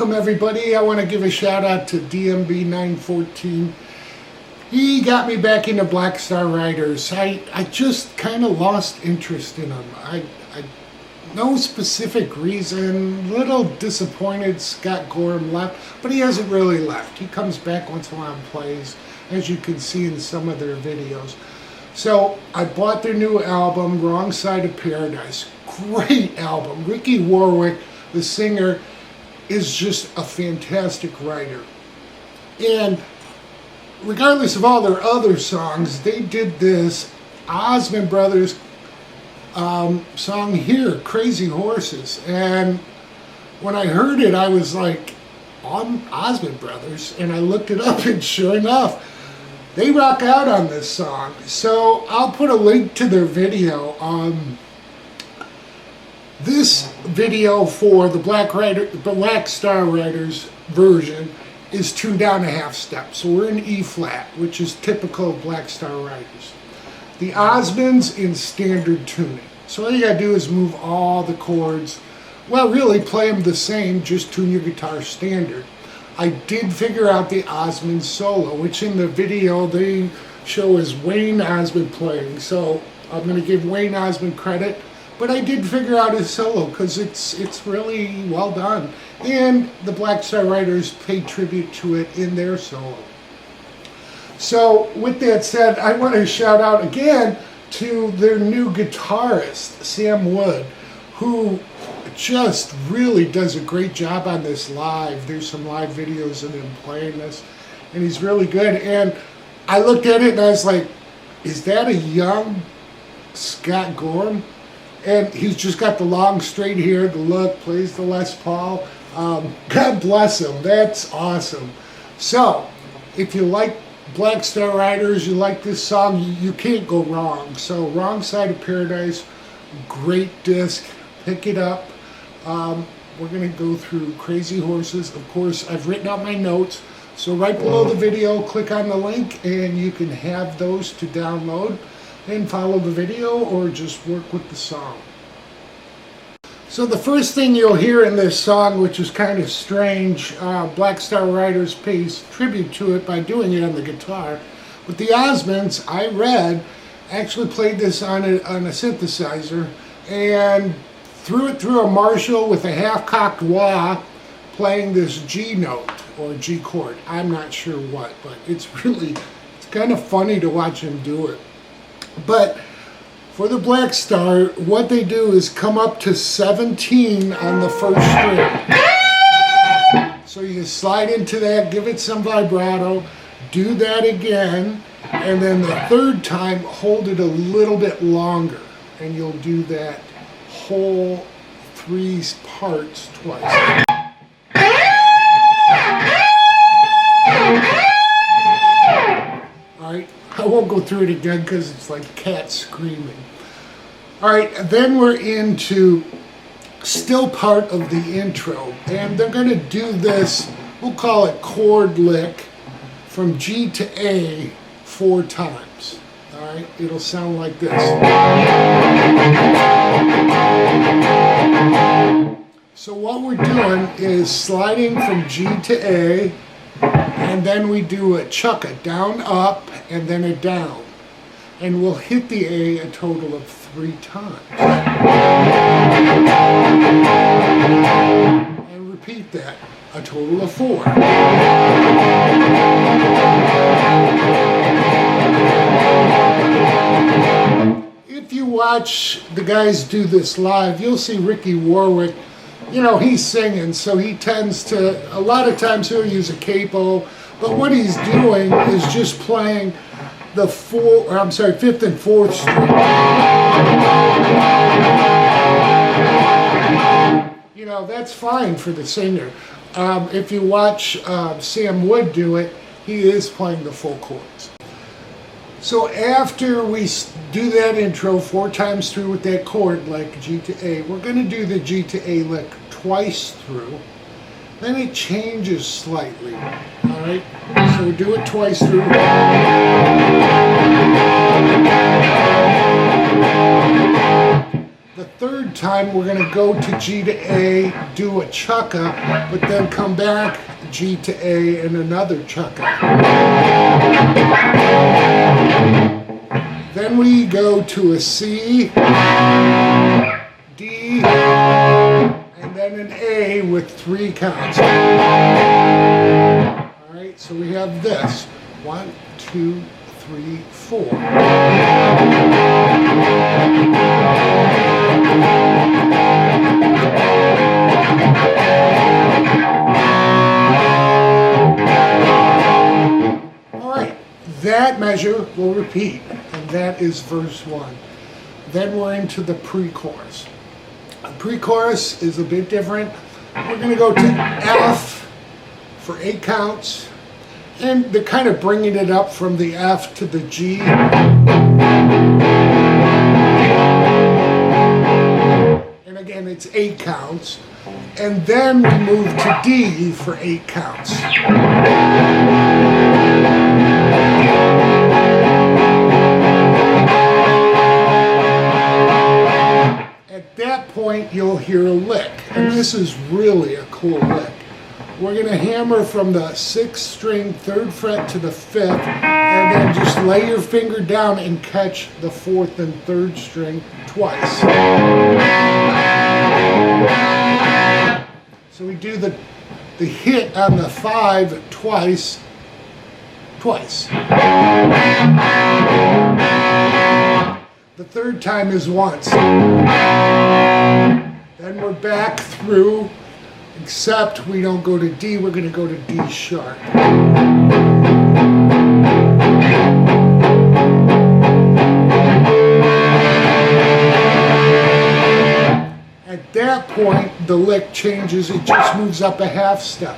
welcome everybody. I want to give a shout out to DMB914. He got me back into Black Star Riders. I just kind of lost interest in them. I no specific reason. Little disappointed Scott Gorham left, but he hasn't really left. He comes back once in a while and plays, as you can see in some of their videos. So I bought their new album, Wrong Side of Paradise. Great album. Ricky Warwick, the singer, is just a fantastic writer. And regardless of all their other songs, they did this Osmond Brothers song here, Crazy Horses. And when I heard it, I was like, Osmond Brothers? And I looked it up, and sure enough, they rock out on this song. So I'll put a link to their video. This video for the Black Star Riders version is tuned down a half step. So we're in E flat, which is typical of Black Star Riders. The Osmonds in standard tuning. So all you gotta do is move all the chords. Well, really play them the same, just tune your guitar standard. I did figure out the Osmond solo, which in the video they show as Wayne Osmond playing. So I'm going to give Wayne Osmond credit, but I did figure out his solo because it's really well done. And the Black Star Riders paid tribute to it in their solo. So with that said, I want to shout out again to their new guitarist, Sam Wood, who just really does a great job on this live. There's some live videos of him playing this, and he's really good. And I looked at it and I was like, is that a young Scott Gorham? And he's just got the long straight hair, the look, plays the Les Paul. God bless him. That's awesome. So if you like Black Star Riders, you like this song, you can't go wrong. So Wrong Side of Paradise, great disc. Pick it up. We're going to go through Crazy Horses. Of course, I've written out my notes. So right below the video, click on the link and you can have those to download and follow the video or just work with the song. So the first thing you'll hear in this song, which is kind of strange, Black Star Riders pays tribute to it by doing it on the guitar. But the Osmonds, I read, actually played this on a synthesizer and threw it through a Marshall with a half-cocked wah, playing this G note or G chord. I'm not sure what, but it's kind of funny to watch him do it. But for the Black Star, what they do is come up to 17 on the first string. So you slide into that, give it some vibrato, do that again, and then the third time hold it a little bit longer, and you'll do that whole 3 parts twice. Alright, I won't go through it again because it's like cats screaming. Alright, then we're into still part of the intro, and they're going to do this, we'll call it chord lick, from G to A 4 times. Alright, it'll sound like this. So what we're doing is sliding from G to A, and then we do a chucka, down, up, and then a down. And we'll hit the A a total of 3 times. And repeat that, a total of 4. If you watch the guys do this live, you'll see Ricky Warwick, you know, he's singing, so he tends to, a lot of times he'll use a capo, but what he's doing is just playing the 5th and 4th string. You know, that's fine for the singer. If you watch Sam Wood do it, he is playing the full chords. So after we do that intro 4 times through with that chord like G to A, we're going to do the G to A lick twice through. Then it changes slightly. Alright, so we do it twice through. The third third time we're going to go to G to A, do a chukka, but then come back G to A and another chukka. Then we go to a C, D, and then an A with 3 counts. Alright, so we have this. 1, 2, 3, 4. Alright, that measure will repeat, and that is verse 1. Then we're into the pre-chorus. The pre-chorus is a bit different. We're going to go to F for 8 counts. And they're kind of bringing it up from the F to the G. And again, it's 8 counts. And then we move to D for 8 counts. At that point, you'll hear a lick. And this is really a cool lick. We're going to hammer from the 6th string, 3rd fret to the 5th, and then just lay your finger down and catch the 4th and 3rd string twice. So we do the hit on the 5 twice. The 3rd time is once. Then we're back through. Except we don't go to D, we're going to go to D sharp. At that point, the lick changes, it just moves up a half step.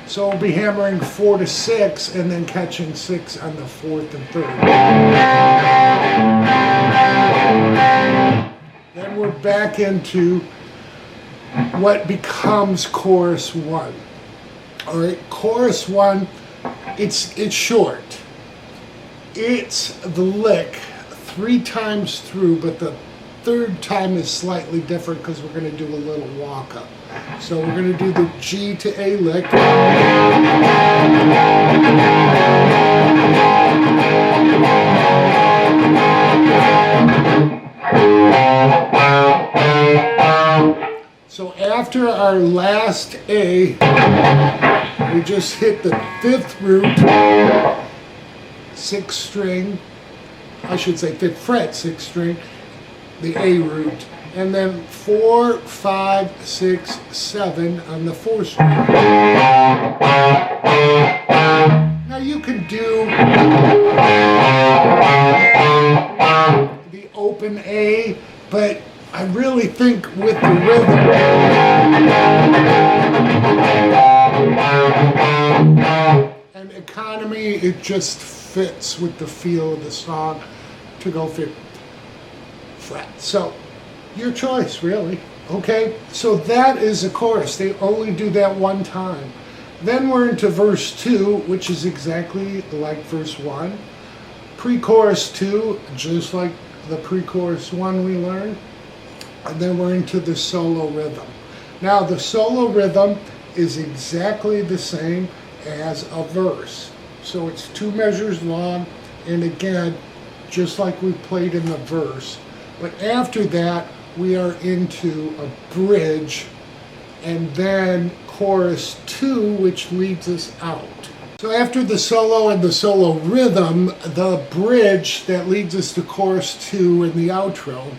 So we'll be hammering 4 to 6 and then catching 6 on the 4th and 3rd. Then we're back into what becomes chorus 1. All right, chorus 1, it's short. It's the lick 3 times through, but the 3rd time is slightly different because we're going to do a little walk up. So we're going to do the G to A lick. So after our last A, we just hit the 5th root, 6th string, I should say 5th fret, 6th string, the A root, and then 4, 5, 6, 7 on the 4th string. Now you can do the open A, but I really think with the rhythm and economy, it just fits with the feel of the song to go 5th fret. So, your choice, really. Okay, so that is a chorus. They only do that one time. Then we're into verse 2, which is exactly like verse 1. Pre-chorus 2, just like the pre-chorus 1 we learned. And then we're into the solo rhythm. Now the solo rhythm is exactly the same as a verse. So it's 2 measures long, and again, just like we played in the verse. But after that, we are into a bridge, and then chorus 2, which leads us out. So after the solo and the solo rhythm, the bridge that leads us to chorus 2 and the outro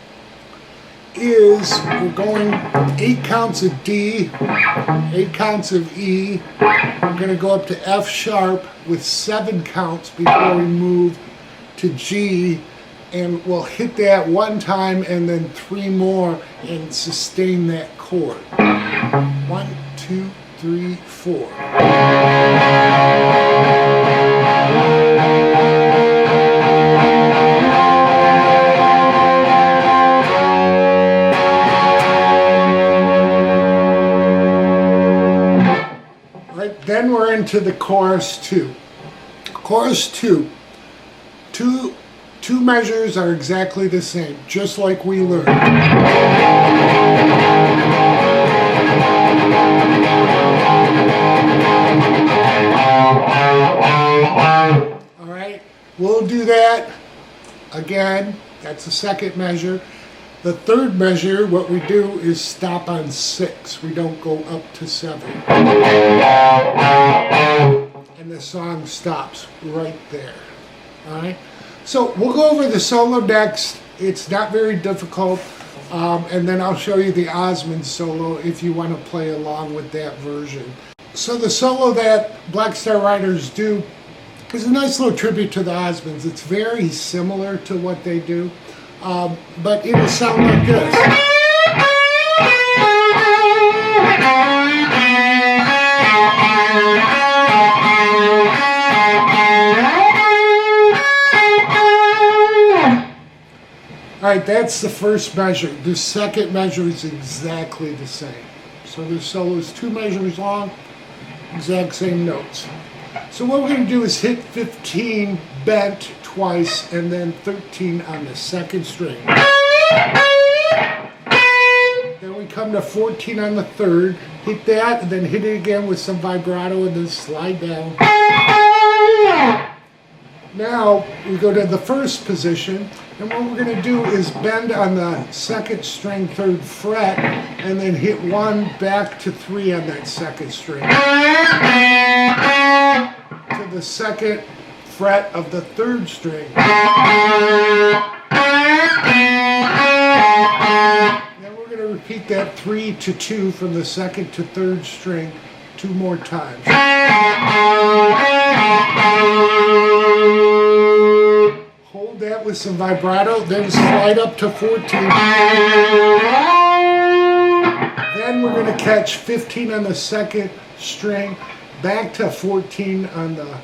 is we're going 8 counts of D, 8 counts of E. We're going to go up to F sharp with 7 counts before we move to G, and we'll hit that 1 time and then 3 more and sustain that chord. 1, 2, 3, 4. Then we're into the chorus 2. Chorus 2, two Two measures are exactly the same, just like we learned. Alright, we'll do that again. That's the second measure. The third measure, what we do is stop on 6. We don't go up to 7. And the song stops right there. Alright? So we'll go over the solo next. It's not very difficult. And then I'll show you the Osmonds solo if you want to play along with that version. So the solo that Black Star Riders do is a nice little tribute to the Osmonds. It's very similar to what they do. But it'll sound like this. Alright, that's the first measure. The second measure is exactly the same. So the solo is 2 measures long, exact same notes. So what we're going to do is hit 15 bent twice and then 13 on the second string. Then we come to 14 on the third, hit that, and then hit it again with some vibrato and then slide down. Now we go to the first position, and what we're going to do is bend on the second string 3rd fret and then hit 1 back to 3 on that second string. To the second fret of the 3rd string. Then we're going to repeat that 3 to 2 from the 2nd to 3rd string 2 more times. Hold that with some vibrato, then slide up to 14. Then we're going to catch 15 on the 2nd string, back to 14 on the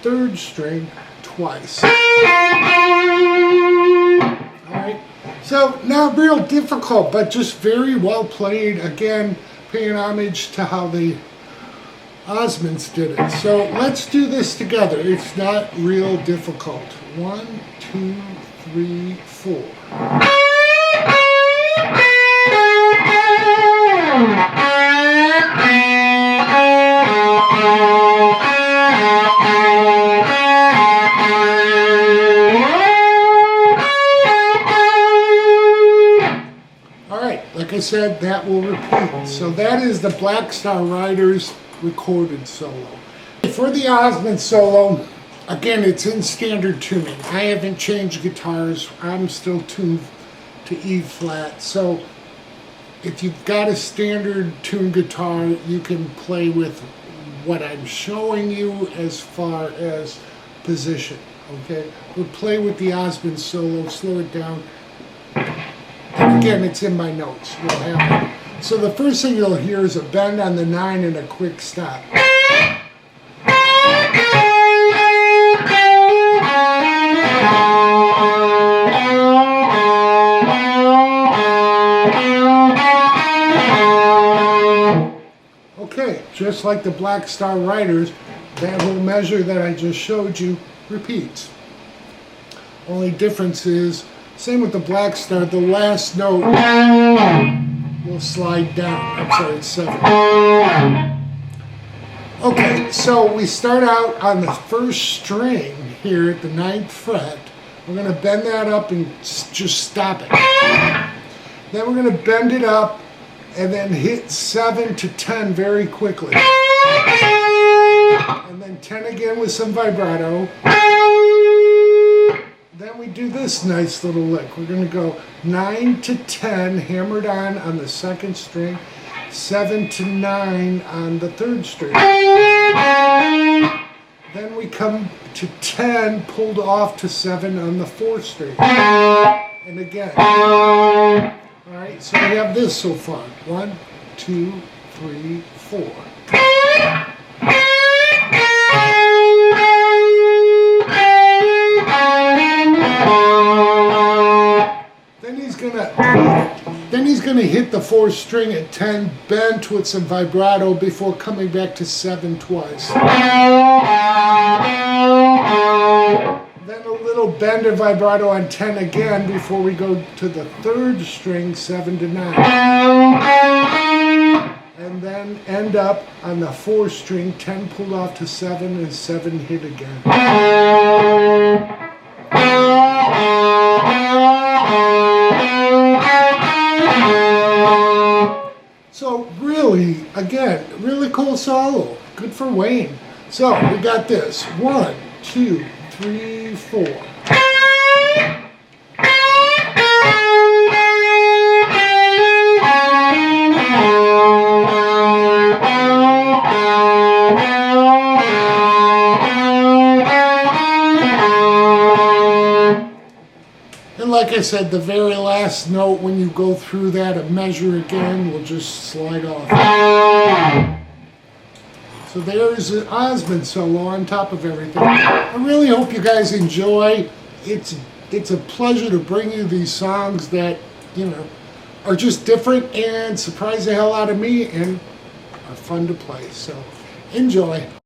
3rd string twice. Alright, so not real difficult, but just very well played. Again, paying homage to how the Osmonds did it. So let's do this together. It's not real difficult. 1, 2, 3, 4. Alright, like I said, that will repeat. So that is the Black Star Riders recorded solo. For the Osmonds solo, again, it's in standard tuning. I haven't changed guitars. I'm still tuned to E flat. So if you've got a standard tuned guitar, you can play with what I'm showing you as far as position. Okay, we'll play with the Osmonds solo, slow it down. And again, it's in my notes. You'll have it. So the first thing you'll hear is a bend on the 9 and a quick stop. Okay, just like the Black Star Riders, that whole measure that I just showed you repeats. Only difference is, same with the Black Star, the last note will slide down. I'm sorry, it's 7. Okay, so we start out on the first string here at the 9th fret. We're going to bend that up and just stop it. Then we're going to bend it up and then hit 7 to 10 very quickly. And then 10 again with some vibrato. Then we do this nice little lick. We're going to go 9 to 10 hammered on the 2nd string, 7 to 9 on the 3rd string. Then we come to 10 pulled off to 7 on the 4th string. And again. Alright, so we have this so far. 1, 2, 3, 4. Then he's gonna hit the 4th string at 10 bent with some vibrato before coming back to 7 twice. Then a little little bend and vibrato on 10 again before we go to the third string, 7 to 9. And then end up on the 4th string, 10 pulled off to 7 and 7 hit again. So really, again, really cool solo. Good for Wayne. So we got this. 1, 2, 3, 4. And like I said, the very last note, when you go through that and measure again, will just slide off. So there's an Osmond solo on top of everything. I really hope you guys enjoy. It's a pleasure to bring you these songs that, you know, are just different and surprise the hell out of me and are fun to play. So enjoy.